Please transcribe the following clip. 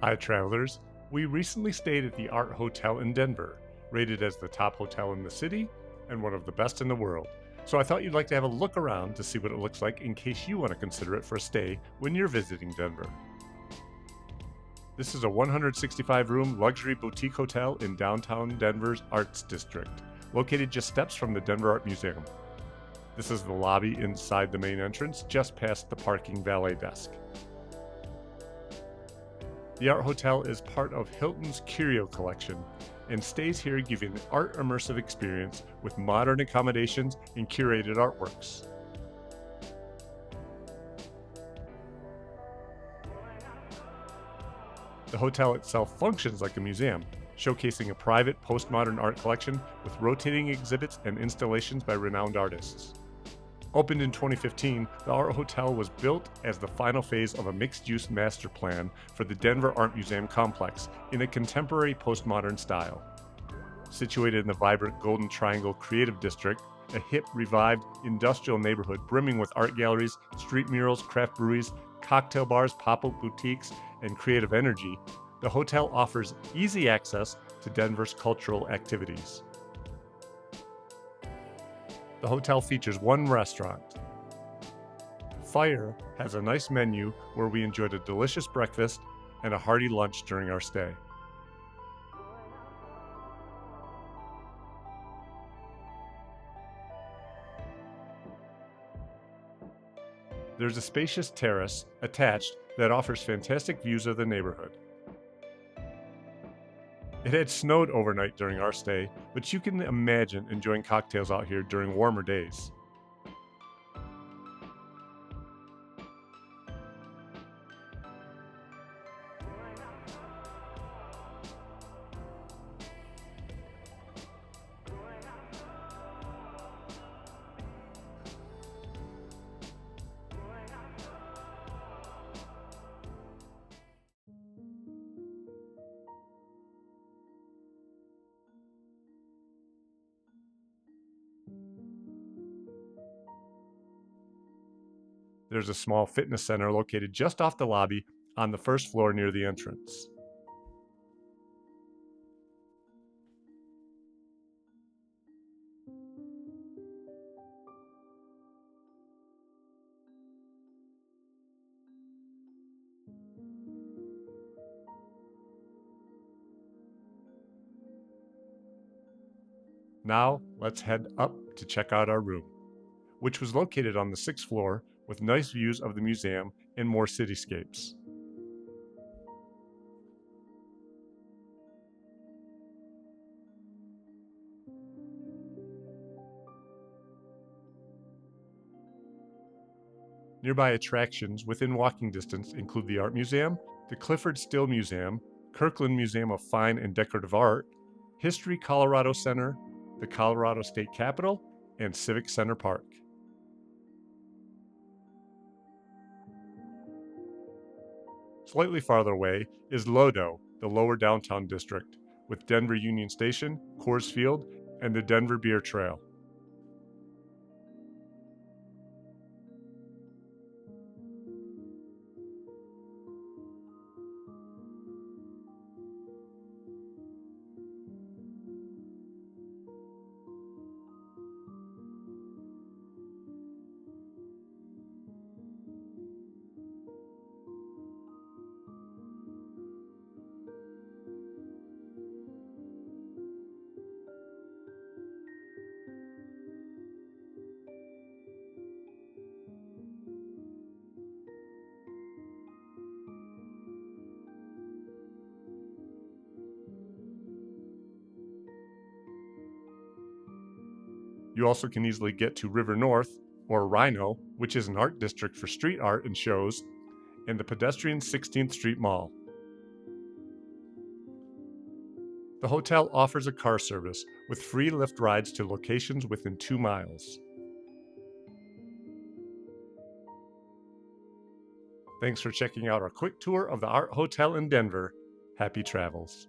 Hi, travelers. We recently stayed at the Art Hotel in Denver, rated as the top hotel in the city and one of the best in the world. So I thought you'd like to have a look around to see what it looks like in case you want to consider it for a stay when you're visiting Denver. This is a 165-room luxury boutique hotel in downtown Denver's Arts District, located just steps from the Denver Art Museum. This is the lobby inside the main entrance, just past the parking valet desk. The Art Hotel is part of Hilton's Curio collection and stays here giving an art-immersive experience with modern accommodations and curated artworks. The hotel itself functions like a museum, showcasing a private postmodern art collection with rotating exhibits and installations by renowned artists. Opened in 2015, the Art Hotel was built as the final phase of a mixed-use master plan for the Denver Art Museum complex in a contemporary postmodern style. Situated in the vibrant Golden Triangle Creative District, a hip, revived industrial neighborhood brimming with art galleries, street murals, craft breweries, cocktail bars, pop-up boutiques, and creative energy, the hotel offers easy access to Denver's cultural activities. The hotel features one restaurant. Fire has a nice menu where we enjoyed a delicious breakfast and a hearty lunch during our stay. There's a spacious terrace attached that offers fantastic views of the neighborhood. It had snowed overnight during our stay, but you can imagine enjoying cocktails out here during warmer days. There's a small fitness center located just off the lobby on the first floor near the entrance. Now, let's head up to check out our room, which was located on the sixth floor with nice views of the museum and more cityscapes. Nearby attractions within walking distance include the Art Museum, the Clifford Still Museum, Kirkland Museum of Fine and Decorative Art, History Colorado Center, the Colorado State Capitol, and Civic Center Park. Slightly farther away is Lodo, the lower downtown district, with Denver Union Station, Coors Field, and the Denver Beer Trail. You also can easily get to River North, or Rhino, which is an art district for street art and shows, and the pedestrian 16th Street Mall. The hotel offers a car service with free Lyft rides to locations within 2 miles. Thanks for checking out our quick tour of the Art Hotel in Denver. Happy travels.